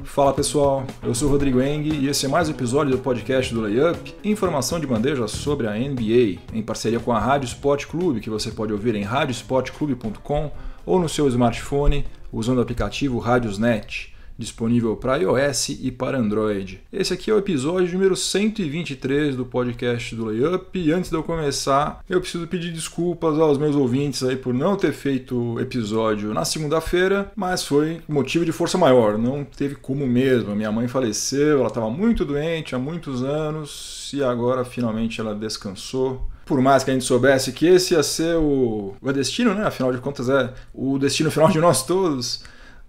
Fala pessoal, eu sou o Rodrigo Eng e esse é mais um episódio do podcast do Layup, informação de bandeja sobre a NBA, em parceria com a Rádio Sport Clube, que você pode ouvir em radiosportclube.com ou no seu smartphone usando o aplicativo Radiosnet, disponível para iOS e para Android. Esse aqui é o episódio número 123 do podcast do Layup e antes de eu começar, eu preciso pedir desculpas aos meus ouvintes aí por não ter feito episódio na segunda-feira, mas foi motivo de força maior, não teve como mesmo. Minha mãe faleceu, ela estava muito doente há muitos anos e agora finalmente ela descansou. Por mais que a gente soubesse que esse ia ser o destino, né? Afinal de contas é o destino final de nós todos.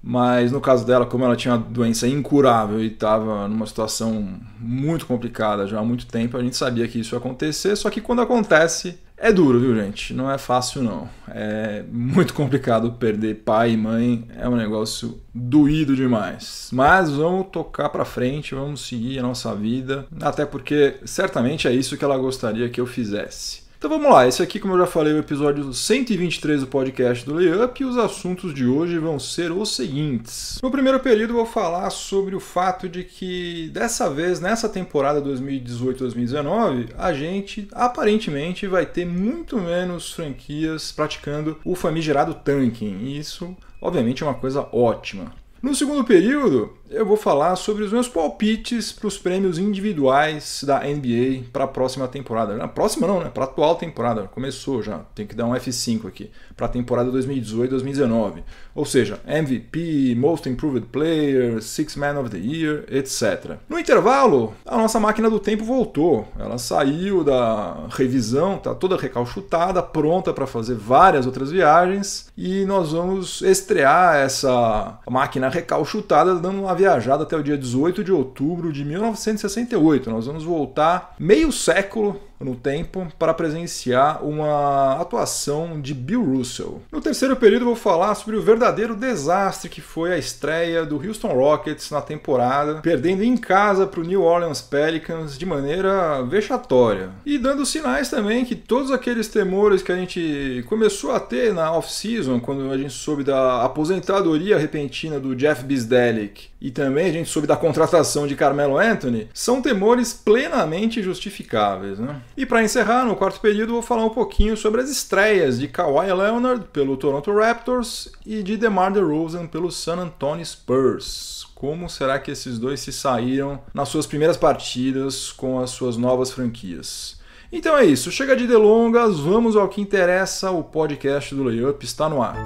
Mas no caso dela, como ela tinha uma doença incurável e estava numa situação muito complicada já há muito tempo, a gente sabia que isso ia acontecer, só que quando acontece é duro, viu gente? Não é fácil não. É muito complicado perder pai e mãe, é um negócio doído demais. Mas vamos tocar pra frente, vamos seguir a nossa vida, até porque certamente é isso que ela gostaria que eu fizesse. Então vamos lá, esse aqui, como eu já falei, é o episódio 123 do podcast do Layup e os assuntos de hoje vão ser os seguintes. No primeiro período eu vou falar sobre o fato de que dessa vez, nessa temporada 2018-2019, a gente aparentemente vai ter muito menos franquias praticando o famigerado tanking, e isso obviamente é uma coisa ótima. No segundo período, eu vou falar sobre os meus palpites para os prêmios individuais da NBA para a próxima temporada. Na próxima não, né? Para a atual temporada. Começou já, tem que dar um F5 aqui. Para a temporada 2018-2019. Ou seja, MVP, Most Improved Player, Sixth Man of the Year, etc. No intervalo, a nossa máquina do tempo voltou. Ela saiu da revisão, está toda recalchutada, pronta para fazer várias outras viagens. E nós vamos estrear essa máquina recalchutada dando uma viajada até o dia 18 de outubro de 1968. Nós vamos voltar meio século no tempo para presenciar uma atuação de Bill Russell. No terceiro período eu vou falar sobre o verdadeiro desastre que foi a estreia do Houston Rockets na temporada, perdendo em casa para o New Orleans Pelicans de maneira vexatória. E dando sinais também que todos aqueles temores que a gente começou a ter na off-season, quando a gente soube da aposentadoria repentina do Jeff Bzdelik e também a gente soube da contratação de Carmelo Anthony, são temores plenamente justificáveis, né? E para encerrar, no quarto período, eu vou falar um pouquinho sobre as estreias de Kawhi Leonard pelo Toronto Raptors e de DeMar DeRozan pelo San Antonio Spurs. Como será que esses dois se saíram nas suas primeiras partidas com as suas novas franquias? Então é isso, chega de delongas, vamos ao que interessa, o podcast do Layup está no ar.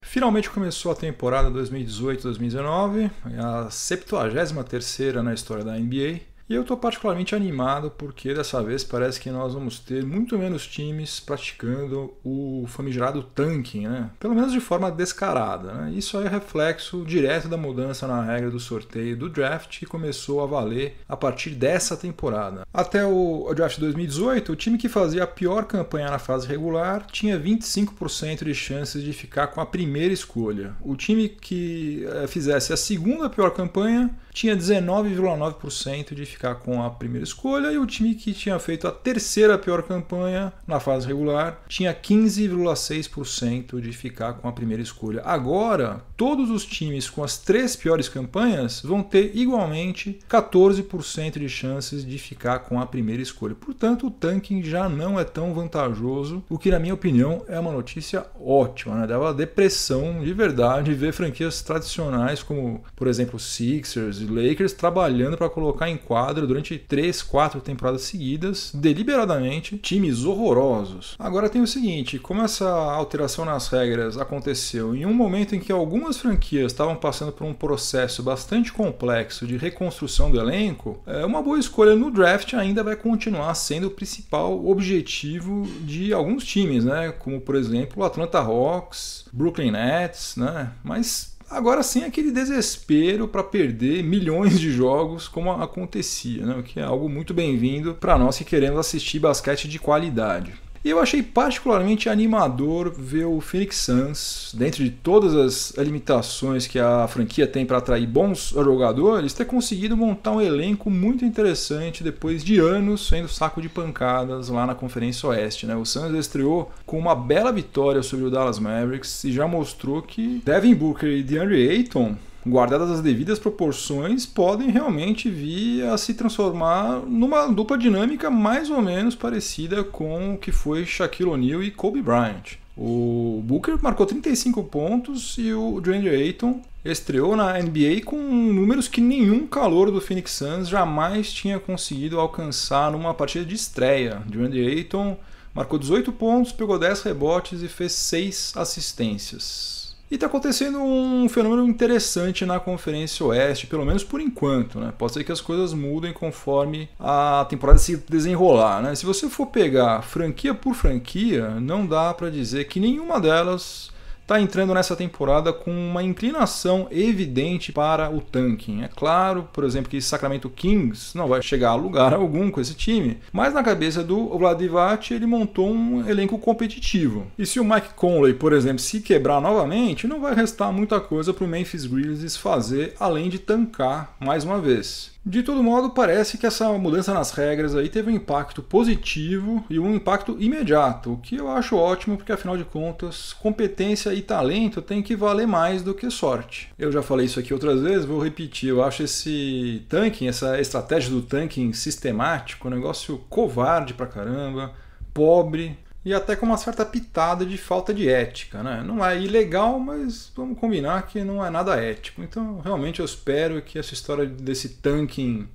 Finalmente começou a temporada 2018-2019, a 73ª na história da NBA. E eu estou particularmente animado porque dessa vez parece que nós vamos ter muito menos times praticando o famigerado tanking, né? Pelo menos de forma descarada, né? Isso é reflexo direto da mudança na regra do sorteio do draft que começou a valer a partir dessa temporada. Até o draft de 2018, o time que fazia a pior campanha na fase regular tinha 25% de chances de ficar com a primeira escolha. O time que fizesse a segunda pior campanha tinha 19,9% de ficar com a primeira escolha e o time que tinha feito a terceira pior campanha na fase regular tinha 15,6% de ficar com a primeira escolha. Agora, todos os times com as três piores campanhas vão ter igualmente 14% de chances de ficar com a primeira escolha. Portanto, o tanking já não é tão vantajoso, o que na minha opinião é uma notícia ótima, né? Dava depressão de verdade ver franquias tradicionais como, por exemplo, Sixers e Lakers trabalhando para colocar em quadro durante 3, 4 temporadas seguidas, deliberadamente, times horrorosos. Agora tem o seguinte, como essa alteração nas regras aconteceu em um momento em que algumas franquias estavam passando por um processo bastante complexo de reconstrução do elenco, uma boa escolha no draft ainda vai continuar sendo o principal objetivo de alguns times, né? Como por exemplo o Atlanta Hawks, Brooklyn Nets, né? Mas agora sem aquele desespero para perder milhões de jogos como acontecia, né? O que é algo muito bem-vindo para nós que queremos assistir basquete de qualidade. E eu achei particularmente animador ver o Phoenix Suns, dentro de todas as limitações que a franquia tem para atrair bons jogadores, ter conseguido montar um elenco muito interessante depois de anos sendo saco de pancadas lá na Conferência Oeste, né? O Suns estreou com uma bela vitória sobre o Dallas Mavericks e já mostrou que Devin Booker e DeAndre Ayton, guardadas as devidas proporções, podem realmente vir a se transformar numa dupla dinâmica mais ou menos parecida com o que foi Shaquille O'Neal e Kobe Bryant. O Booker marcou 35 pontos e o DeAndre Ayton estreou na NBA com números que nenhum calouro do Phoenix Suns jamais tinha conseguido alcançar numa partida de estreia. DeAndre Ayton marcou 18 pontos, pegou 10 rebotes e fez 6 assistências. E está acontecendo um fenômeno interessante na Conferência Oeste, pelo menos por enquanto, né? Pode ser que as coisas mudem conforme a temporada se desenrolar, né? Se você for pegar franquia por franquia, não dá para dizer que nenhuma delas está entrando nessa temporada com uma inclinação evidente para o tanking. É claro, por exemplo, que Sacramento Kings não vai chegar a lugar algum com esse time, mas na cabeça do Vlade Divac ele montou um elenco competitivo. E se o Mike Conley, por exemplo, se quebrar novamente, não vai restar muita coisa para o Memphis Grizzlies fazer além de tancar mais uma vez. De todo modo, parece que essa mudança nas regras aí teve um impacto positivo e um impacto imediato, o que eu acho ótimo, porque afinal de contas, competência e talento tem que valer mais do que sorte. Eu já falei isso aqui outras vezes, vou repetir, eu acho esse tanking, essa estratégia do tanking sistemático, um negócio covarde pra caramba, pobre, e até com uma certa pitada de falta de ética, né? Não é ilegal, mas vamos combinar que não é nada ético. Então, realmente eu espero que essa história desse tanking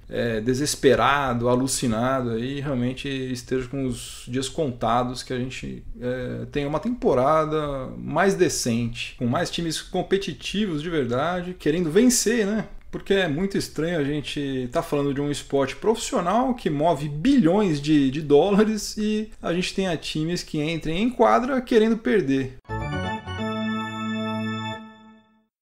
desesperado, alucinado, aí realmente esteja com os dias contados, que a gente tenha uma temporada mais decente, com mais times competitivos de verdade, querendo vencer, né? Porque é muito estranho a gente estar falando de um esporte profissional que move bilhões de dólares e a gente tenha times que entrem em quadra querendo perder.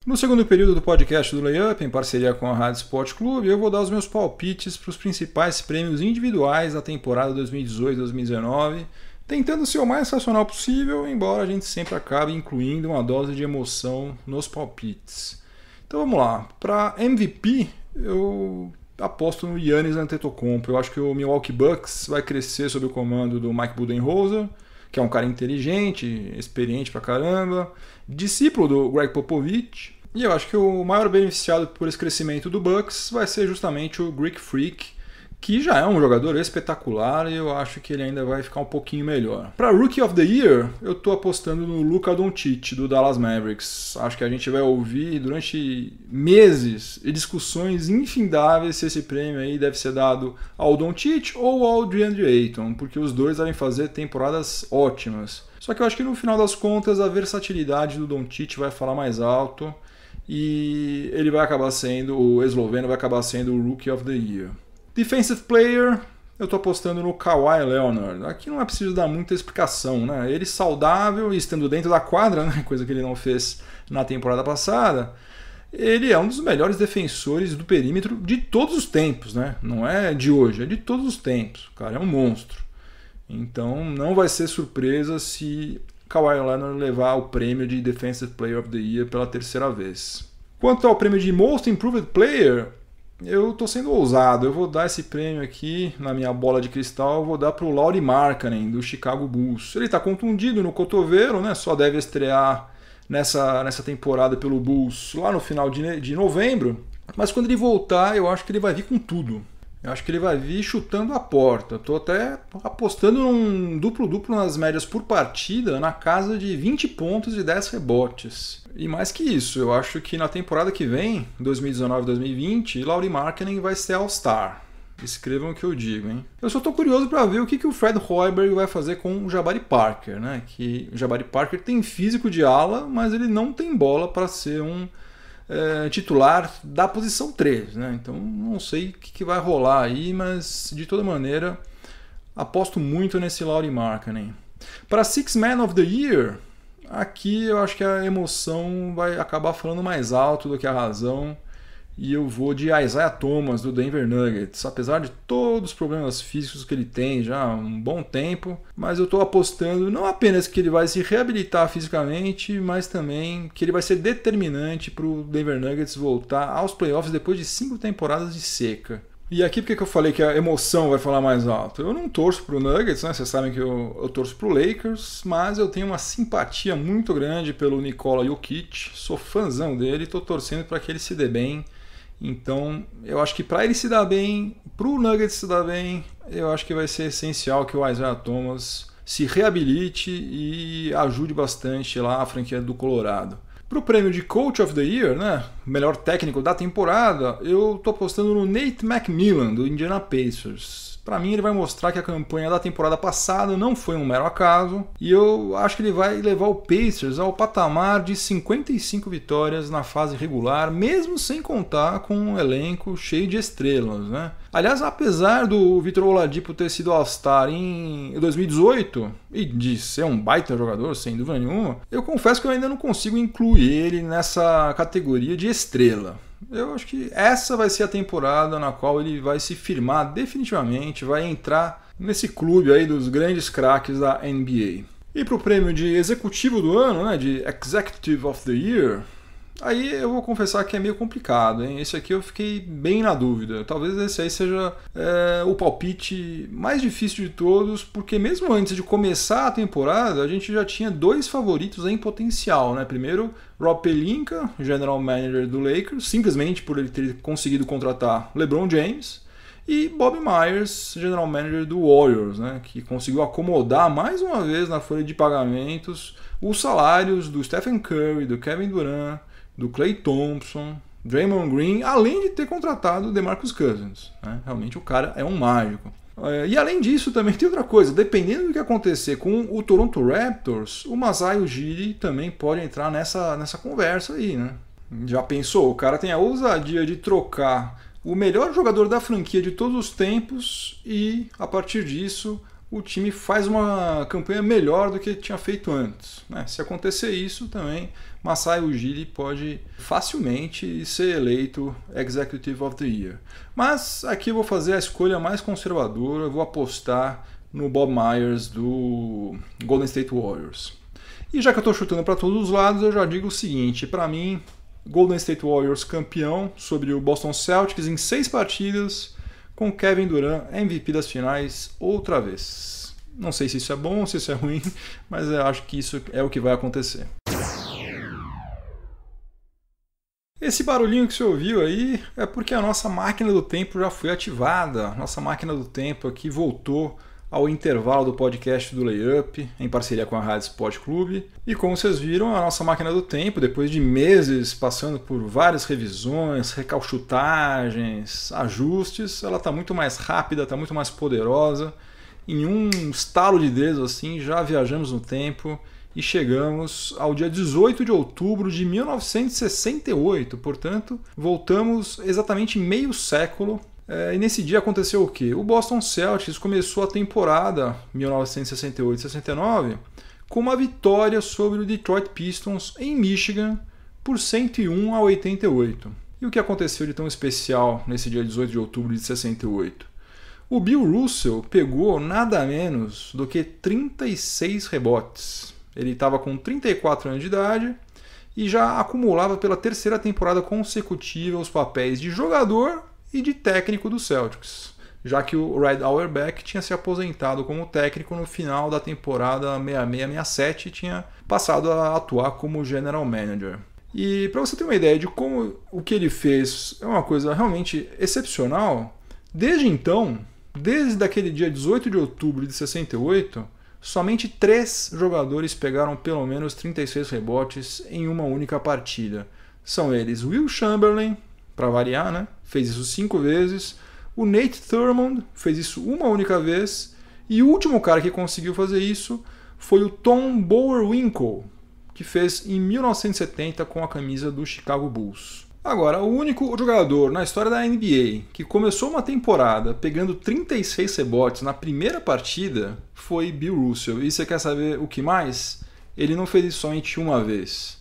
No segundo período do podcast do Layup, em parceria com a Rádio Sport Clube, eu vou dar os meus palpites para os principais prêmios individuais da temporada 2018-2019, tentando ser o mais racional possível, embora a gente sempre acabe incluindo uma dose de emoção nos palpites. Então vamos lá, para MVP eu aposto no Giannis Antetokounmpo. Eu acho que o Milwaukee Bucks vai crescer sob o comando do Mike Budenholzer, que é um cara inteligente, experiente pra caramba, discípulo do Greg Popovich. E eu acho que o maior beneficiado por esse crescimento do Bucks vai ser justamente o Greek Freak, que já é um jogador espetacular e eu acho que ele ainda vai ficar um pouquinho melhor. Para Rookie of the Year, eu estou apostando no Luka Doncic, do Dallas Mavericks. Acho que a gente vai ouvir durante meses e discussões infindáveis se esse prêmio aí deve ser dado ao Doncic ou ao DeAndre Ayton, porque os dois devem fazer temporadas ótimas. Só que eu acho que no final das contas a versatilidade do Doncic vai falar mais alto e ele vai acabar sendo, o esloveno vai acabar sendo o Rookie of the Year. Defensive Player, eu estou apostando no Kawhi Leonard. Aqui não é preciso dar muita explicação, né? Ele saudável e estando dentro da quadra, né? Coisa que ele não fez na temporada passada, ele é um dos melhores defensores do perímetro de todos os tempos, né? Não é de hoje, é de todos os tempos. O cara é um monstro. Então não vai ser surpresa se Kawhi Leonard levar o prêmio de Defensive Player of the Year pela terceira vez. Quanto ao prêmio de Most Improved Player, eu estou sendo ousado, eu vou dar esse prêmio aqui na minha bola de cristal, eu vou dar para o Lauri Markkanen, do Chicago Bulls. Ele está contundido no cotovelo, né? Só deve estrear nessa temporada pelo Bulls lá no final de novembro, mas quando ele voltar eu acho que ele vai vir com tudo. Eu acho que ele vai vir chutando a porta. Estou até apostando num duplo-duplo nas médias por partida na casa de 20 pontos e 10 rebotes. E mais que isso, eu acho que na temporada que vem, 2019-2020, Lauri Markkanen vai ser All-Star. Escrevam o que eu digo, hein? Eu só estou curioso para ver o que o Fred Hoiberg vai fazer com o Jabari Parker, né? Que o Jabari Parker tem físico de ala, mas ele não tem bola para ser um titular da posição 3, né? Então não sei o que vai rolar aí, mas de toda maneira aposto muito nesse Lauri Markkanen. Para Six Man of the Year, aqui eu acho que a emoção vai acabar falando mais alto do que a razão e eu vou de Isaiah Thomas, do Denver Nuggets. Apesar de todos os problemas físicos que ele tem já há um bom tempo, mas eu estou apostando não apenas que ele vai se reabilitar fisicamente, mas também que ele vai ser determinante para o Denver Nuggets voltar aos playoffs depois de 5 temporadas de seca. E aqui por que eu falei que a emoção vai falar mais alto? Eu não torço pro Nuggets, né? Vocês sabem que eu torço pro Lakers, mas eu tenho uma simpatia muito grande pelo Nikola Jokic, sou fãzão dele, estou torcendo para que ele se dê bem. Então, eu acho que para ele se dar bem, pro Nuggets se dar bem, eu acho que vai ser essencial que o Isaiah Thomas se reabilite e ajude bastante lá a franquia do Colorado. Para o prêmio de Coach of the Year, né, melhor técnico da temporada, eu estou apostando no Nate McMillan, do Indiana Pacers. Para mim, ele vai mostrar que a campanha da temporada passada não foi um mero acaso, e eu acho que ele vai levar o Pacers ao patamar de 55 vitórias na fase regular, mesmo sem contar com um elenco cheio de estrelas, né? Aliás, apesar do Victor Oladipo ter sido All-Star em 2018 e de ser um baita jogador, sem dúvida nenhuma, eu confesso que eu ainda não consigo incluir ele nessa categoria de estrela. Eu acho que essa vai ser a temporada na qual ele vai se firmar definitivamente, vai entrar nesse clube aí dos grandes craques da NBA. E para o prêmio de executivo do ano, né, de Executive of the Year, aí eu vou confessar que é meio complicado, hein? Esse aqui eu fiquei bem na dúvida. Talvez esse aí seja o palpite mais difícil de todos, porque mesmo antes de começar a temporada, a gente já tinha 2 favoritos em potencial, né? Primeiro, Rob Pelinka, general manager do Lakers, simplesmente por ele ter conseguido contratar LeBron James, e Bob Myers, general manager do Warriors, né? Que conseguiu acomodar mais uma vez na folha de pagamentos os salários do Stephen Curry, do Kevin Durant, do Klay Thompson, Draymond Green, além de ter contratado o DeMarcus Cousins, né? Realmente o cara é um mágico. E além disso também tem outra coisa, dependendo do que acontecer com o Toronto Raptors, o Masai Ujiri também pode entrar nessa conversa aí, né? Já pensou? O cara tem a ousadia de trocar o melhor jogador da franquia de todos os tempos e, a partir disso, o time faz uma campanha melhor do que tinha feito antes, né? Se acontecer isso também, Masai Ujiri pode facilmente ser eleito Executive of the Year. Mas aqui eu vou fazer a escolha mais conservadora, eu vou apostar no Bob Myers do Golden State Warriors. E já que eu estou chutando para todos os lados, eu já digo o seguinte, para mim, Golden State Warriors campeão sobre o Boston Celtics em 6 partidas, com Kevin Durant MVP das finais outra vez. Não sei se isso é bom ou se isso é ruim, mas eu acho que isso é o que vai acontecer. Esse barulhinho que você ouviu aí é porque a nossa máquina do tempo já foi ativada. Nossa máquina do tempo aqui voltou ao intervalo do podcast do Layup, em parceria com a Rádio Sport Clube. E como vocês viram, a nossa máquina do tempo, depois de meses passando por várias revisões, recalchutagens, ajustes, ela está muito mais rápida, está muito mais poderosa. Em um estalo de dedos assim, já viajamos no tempo e chegamos ao dia 18 de outubro de 1968. Portanto, voltamos exatamente meio século. E nesse dia aconteceu o quê? O Boston Celtics começou a temporada 1968-69 com uma vitória sobre o Detroit Pistons em Michigan por 101-88. E o que aconteceu de tão especial nesse dia 18 de outubro de 68? O Bill Russell pegou nada menos do que 36 rebotes. Ele estava com 34 anos de idade e já acumulava pela 3ª temporada consecutiva os papéis de jogador e de técnico do Celtics, já que o Red Auerbach tinha se aposentado como técnico no final da temporada 66-67 e tinha passado a atuar como general manager. E para você ter uma ideia de como o que ele fez é uma coisa realmente excepcional, desde então, desde aquele dia 18 de outubro de 68, somente 3 jogadores pegaram pelo menos 36 rebotes em uma única partida. São eles Will Chamberlain, para variar, né? Fez isso 5 vezes. O Nate Thurmond fez isso uma única vez. E o último cara que conseguiu fazer isso foi o Tom Bowerwinkle, que fez em 1970 com a camisa do Chicago Bulls. Agora, o único jogador na história da NBA que começou uma temporada pegando 36 rebotes na primeira partida foi Bill Russell. E você quer saber o que mais? Ele não fez isso somente uma vez.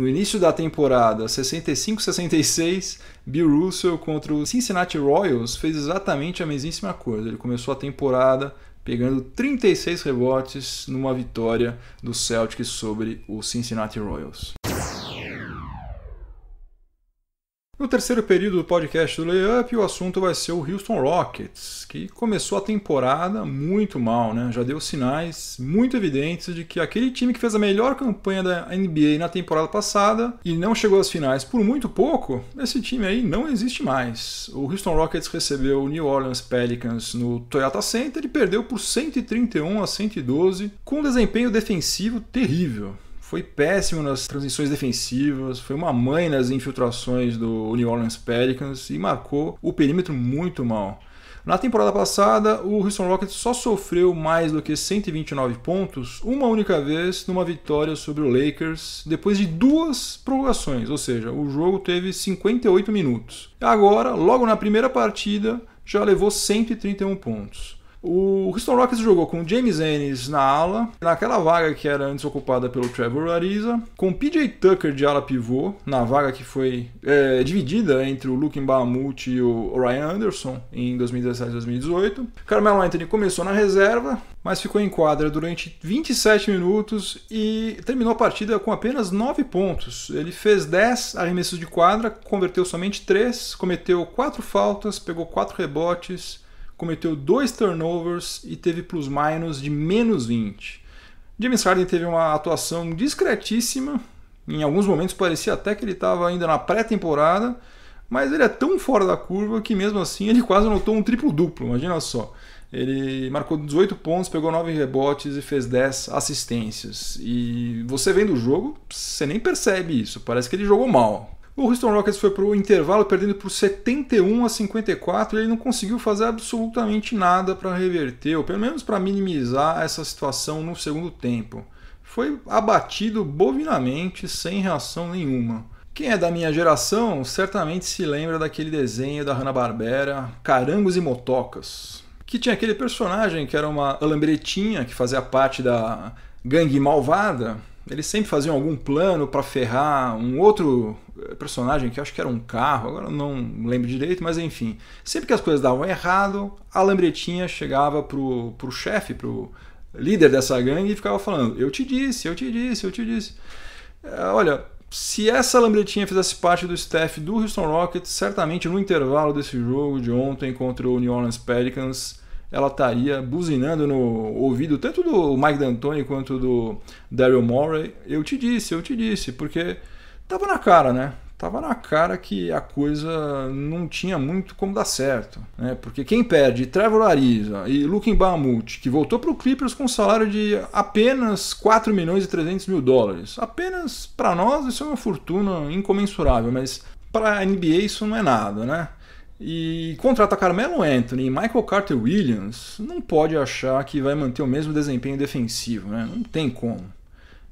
No início da temporada 65-66, Bill Russell contra o Cincinnati Royals fez exatamente a mesmíssima coisa. Ele começou a temporada pegando 36 rebotes numa vitória do Celtics sobre o Cincinnati Royals. No terceiro período do podcast do Layup, o assunto vai ser o Houston Rockets, que começou a temporada muito mal, né? Já deu sinais muito evidentes de que aquele time que fez a melhor campanha da NBA na temporada passada e não chegou às finais por muito pouco, esse time aí não existe mais. O Houston Rockets recebeu o New Orleans Pelicans no Toyota Center e perdeu por 131-112, com um desempenho defensivo terrível. Foi péssimo nas transições defensivas, foi uma mãe nas infiltrações do New Orleans Pelicans e marcou o perímetro muito mal. Na temporada passada, o Houston Rockets só sofreu mais do que 129 pontos uma única vez numa vitória sobre o Lakers depois de 2 prorrogações, ou seja, o jogo teve 58 minutos. Agora, logo na primeira partida, já levou 131 pontos. O Houston Rockets jogou com James Ennis na ala, naquela vaga que era antes ocupada pelo Trevor Ariza, com PJ Tucker de ala pivô, na vaga que foi dividida entre o Luke Mbamute e o Ryan Anderson em 2017 e 2018. Carmelo Anthony começou na reserva, mas ficou em quadra durante 27 minutos e terminou a partida com apenas 9 pontos. Ele fez 10 arremessos de quadra, converteu somente 3, cometeu 4 faltas, pegou 4 rebotes, cometeu 2 turnovers e teve plus-minus de menos 20. James Harden teve uma atuação discretíssima, em alguns momentos parecia até que ele estava ainda na pré-temporada, mas ele é tão fora da curva que mesmo assim ele quase anotou um triplo-duplo, imagina só. Ele marcou 18 pontos, pegou 9 rebotes e fez 10 assistências. E você vendo o jogo, você nem percebe isso, parece que ele jogou mal. O Houston Rockets foi para o intervalo perdendo por 71-54 e ele não conseguiu fazer absolutamente nada para reverter, ou pelo menos para minimizar essa situação no segundo tempo. Foi abatido bovinamente, sem reação nenhuma. Quem é da minha geração certamente se lembra daquele desenho da Hanna-Barbera, Carangos e Motocas, que tinha aquele personagem que era uma lambretinha que fazia parte da gangue malvada. Eles sempre faziam algum plano para ferrar um outro personagem que acho que era um carro, agora não lembro direito, mas enfim. Sempre que as coisas davam errado, a lambretinha chegava pro chefe, pro líder dessa gangue e ficava falando: eu te disse. Olha, se essa lambretinha fizesse parte do staff do Houston Rockets, certamente no intervalo desse jogo de ontem contra o New Orleans Pelicans, ela estaria buzinando no ouvido tanto do Mike D'Antoni quanto do Daryl Morey. Eu te disse, porque tava na cara, né? Tava na cara que a coisa não tinha muito como dar certo, né? Porque quem perde Trevor Ariza e Luke Mbamute, que voltou para o Clippers com um salário de apenas 4 milhões e 300 mil dólares. Apenas para nós isso é uma fortuna incomensurável, mas para a NBA isso não é nada, né? E contrata Carmelo Anthony e Michael Carter Williams, não pode achar que vai manter o mesmo desempenho defensivo, né? Não tem como.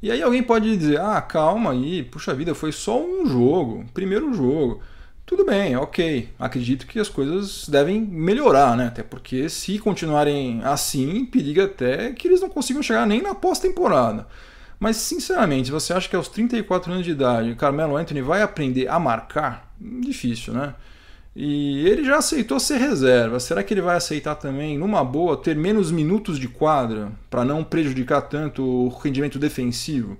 E aí alguém pode dizer: ah, calma aí, puxa vida, foi só um jogo, primeiro jogo. Tudo bem, ok, acredito que as coisas devem melhorar, né? Até porque se continuarem assim, periga até que eles não consigam chegar nem na pós-temporada. Mas sinceramente, você acha que aos 34 anos de idade Carmelo Anthony vai aprender a marcar? Difícil, né? E ele já aceitou ser reserva. Será que ele vai aceitar também, numa boa, ter menos minutos de quadra para não prejudicar tanto o rendimento defensivo?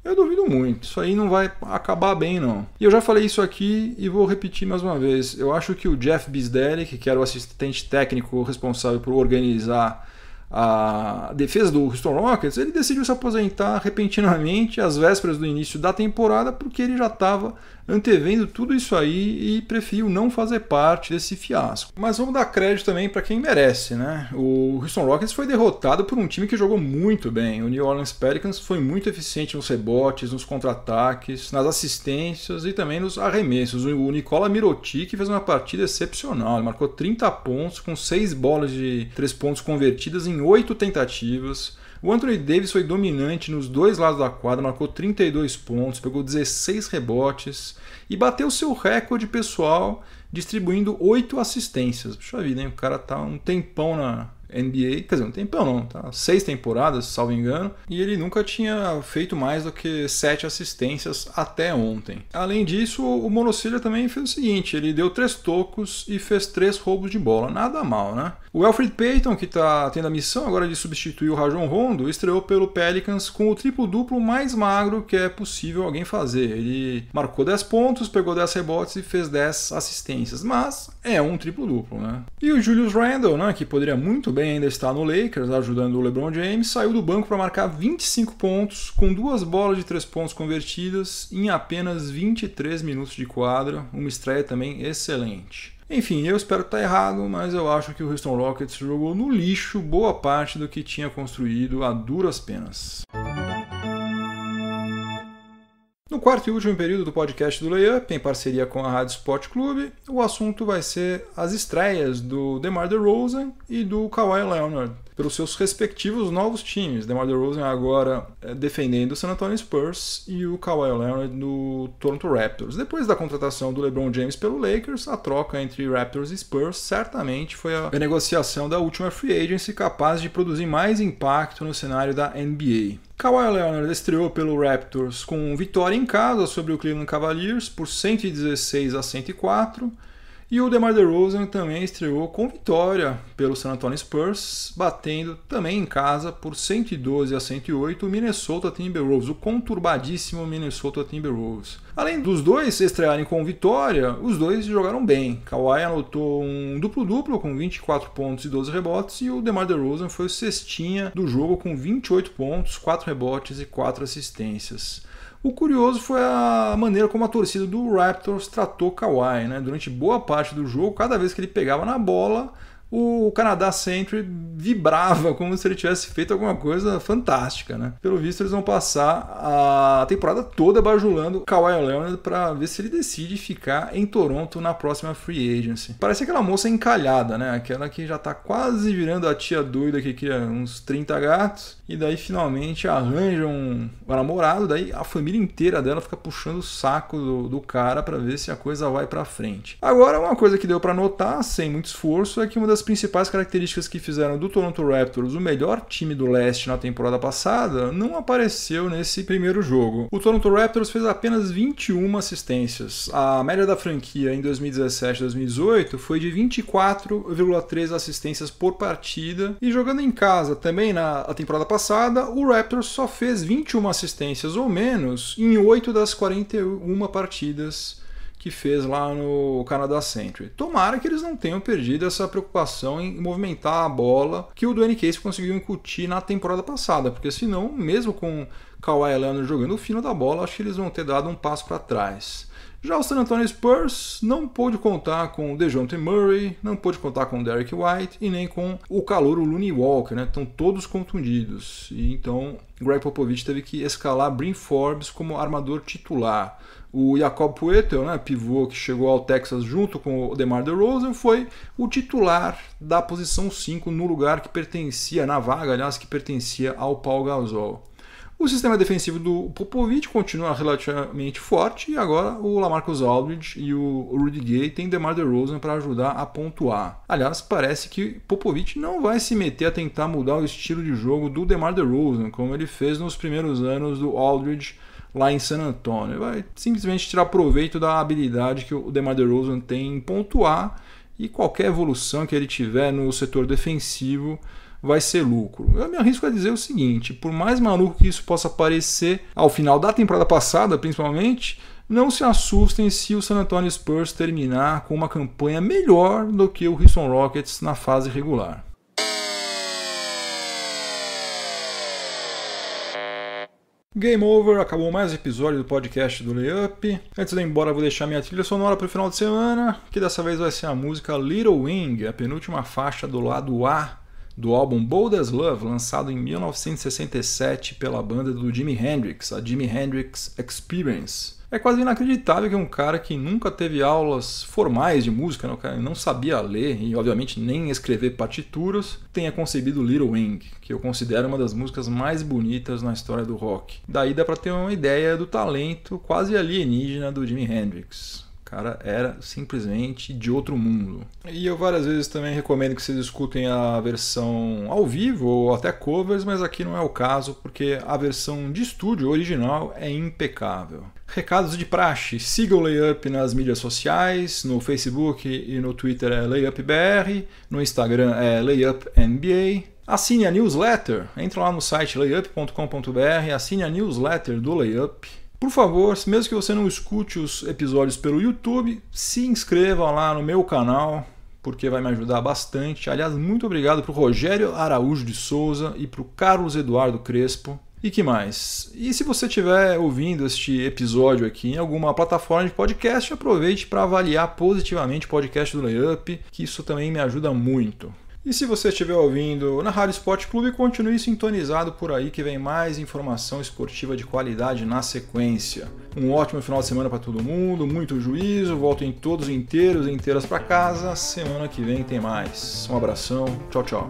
Eu duvido muito. Isso aí não vai acabar bem, não. E eu já falei isso aqui e vou repetir mais uma vez. Eu acho que o Jeff Bisdelic, que era o assistente técnico responsável por organizar a defesa do Houston Rockets, ele decidiu se aposentar repentinamente às vésperas do início da temporada porque ele já estava antevendo tudo isso aí e preferiu não fazer parte desse fiasco. Mas vamos dar crédito também para quem merece, né? O Houston Rockets foi derrotado por um time que jogou muito bem. O New Orleans Pelicans foi muito eficiente nos rebotes, nos contra-ataques, nas assistências e também nos arremessos. O Nikola Mirotic fez uma partida excepcional. Ele marcou 30 pontos com 6 bolas de 3 pontos convertidas em 8 tentativas. O Anthony Davis foi dominante nos dois lados da quadra, marcou 32 pontos, pegou 16 rebotes e bateu seu recorde pessoal distribuindo 8 assistências. Puxa vida, hein? O cara tá um tempão na NBA, quer dizer, um tempão não, tá? 6 temporadas, salvo engano, e ele nunca tinha feito mais do que 7 assistências até ontem. Além disso, o Monocilha também fez o seguinte, ele deu 3 tocos e fez 3 roubos de bola, nada mal, né? O Elfrid Payton, que está tendo a missão agora de substituir o Rajon Rondo, estreou pelo Pelicans com o triplo-duplo mais magro que é possível alguém fazer. Ele marcou 10 pontos, pegou 10 rebotes e fez 10 assistências, mas é um triplo-duplo, né? E o Julius Randle, né, que poderia muito bem ainda estar no Lakers, ajudando o LeBron James, saiu do banco para marcar 25 pontos, com 2 bolas de 3 pontos convertidas em apenas 23 minutos de quadra, uma estreia também excelente. Enfim, eu espero estar errado, mas eu acho que o Houston Rockets jogou no lixo boa parte do que tinha construído a duras penas. No quarto e último período do podcast do Layup, em parceria com a Rádio Sport Clube, o assunto vai ser as estreias do DeMar DeRozan e do Kawhi Leonard pelos seus respectivos novos times. DeMar DeRozan agora defendendo o San Antonio Spurs e o Kawhi Leonard no Toronto Raptors. Depois da contratação do LeBron James pelo Lakers, a troca entre Raptors e Spurs certamente foi a negociação da última free agency capaz de produzir mais impacto no cenário da NBA. Kawhi Leonard estreou pelo Raptors com vitória em casa sobre o Cleveland Cavaliers por 116-104 e o DeMar DeRozan também estreou com vitória pelo San Antonio Spurs, batendo também em casa por 112-108 o Minnesota Timberwolves, o conturbadíssimo Minnesota Timberwolves. Além dos dois estrearem com vitória, os dois jogaram bem. Kawhi anotou um duplo-duplo com 24 pontos e 12 rebotes e o DeMar DeRozan foi o cestinha do jogo com 28 pontos, 4 rebotes e 4 assistências. O curioso foi a maneira como a torcida do Raptors tratou Kawhi, né? Durante boa parte do jogo, cada vez que ele pegava na bola, o Canadá Century vibrava como se ele tivesse feito alguma coisa fantástica, né? Pelo visto, eles vão passar a temporada toda bajulando o Kawhi Leonard para ver se ele decide ficar em Toronto na próxima free agency. Parece aquela moça encalhada, né? Aquela que já tá quase virando a tia doida que cria uns 30 gatos e daí finalmente arranja um namorado, daí a família inteira dela fica puxando o saco do cara para ver se a coisa vai para frente. Agora, uma coisa que deu para notar, sem muito esforço, é que uma das principais características que fizeram do Toronto Raptors o melhor time do leste na temporada passada não apareceu nesse primeiro jogo. O Toronto Raptors fez apenas 21 assistências. A média da franquia em 2017 e 2018 foi de 24,3 assistências por partida e jogando em casa também na temporada passada, o Raptors só fez 21 assistências ou menos em 8 das 41 partidas que fez lá no Canada Century. Tomara que eles não tenham perdido essa preocupação em movimentar a bola que o Dwayne Casey conseguiu incutir na temporada passada, porque senão, mesmo com Kawhi Leonard jogando o fino da bola, acho que eles vão ter dado um passo para trás. Já o San Antonio Spurs não pôde contar com o DeJounte Murray, não pôde contar com o Derrick White e nem com o calouro Looney Walker, né? Estão todos contundidos. E então Greg Popovich teve que escalar Bryn Forbes como armador titular. O Jakob Poeltl, né, pivô que chegou ao Texas junto com o DeMar DeRozan, foi o titular da posição 5 no lugar que pertencia, na vaga, aliás, que pertencia ao Paul Gasol. O sistema defensivo do Popovich continua relativamente forte e agora o LaMarcus Aldridge e o Rudy Gay têm DeMar DeRozan para ajudar a pontuar. Aliás, parece que Popovich não vai se meter a tentar mudar o estilo de jogo do DeMar DeRozan, como ele fez nos primeiros anos do Aldridge lá em San Antonio. Vai simplesmente tirar proveito da habilidade que o DeMar DeRozan tem em pontuar e qualquer evolução que ele tiver no setor defensivo vai ser lucro. Eu me arrisco a dizer o seguinte, por mais maluco que isso possa parecer ao final da temporada passada, principalmente, não se assustem se o San Antonio Spurs terminar com uma campanha melhor do que o Houston Rockets na fase regular. Game over, acabou mais um episódio do podcast do Layup. Antes de ir embora, vou deixar minha trilha sonora para o final de semana, que dessa vez vai ser a música Little Wing, a penúltima faixa do lado A do álbum Bold as Love, lançado em 1967 pela banda do Jimi Hendrix, a Jimi Hendrix Experience. É quase inacreditável que um cara que nunca teve aulas formais de música, não sabia ler e obviamente nem escrever partituras, tenha concebido Little Wing, que eu considero uma das músicas mais bonitas na história do rock. Daí dá para ter uma ideia do talento quase alienígena do Jimi Hendrix. cara era simplesmente de outro mundo. E eu várias vezes também recomendo que vocês escutem a versão ao vivo ou até covers, mas aqui não é o caso, porque a versão de estúdio original é impecável. Recados de praxe, siga o Layup nas mídias sociais, no Facebook e no Twitter é LayupBR, no Instagram é LayupNBA. Assine a newsletter, entra lá no site layup.com.br, assine a newsletter do Layup. Por favor, mesmo que você não escute os episódios pelo YouTube, se inscreva lá no meu canal, porque vai me ajudar bastante. Aliás, muito obrigado para o Rogério Araújo de Souza e para o Carlos Eduardo Crespo. E que mais? E se você estiver ouvindo este episódio aqui em alguma plataforma de podcast, aproveite para avaliar positivamente o podcast do Layup, que isso também me ajuda muito. E se você estiver ouvindo na Rádio Esporte Clube, continue sintonizado por aí que vem mais informação esportiva de qualidade na sequência. Um ótimo final de semana para todo mundo, muito juízo, voltem todos inteiros e inteiras para casa. Semana que vem tem mais. Um abração, tchau, tchau.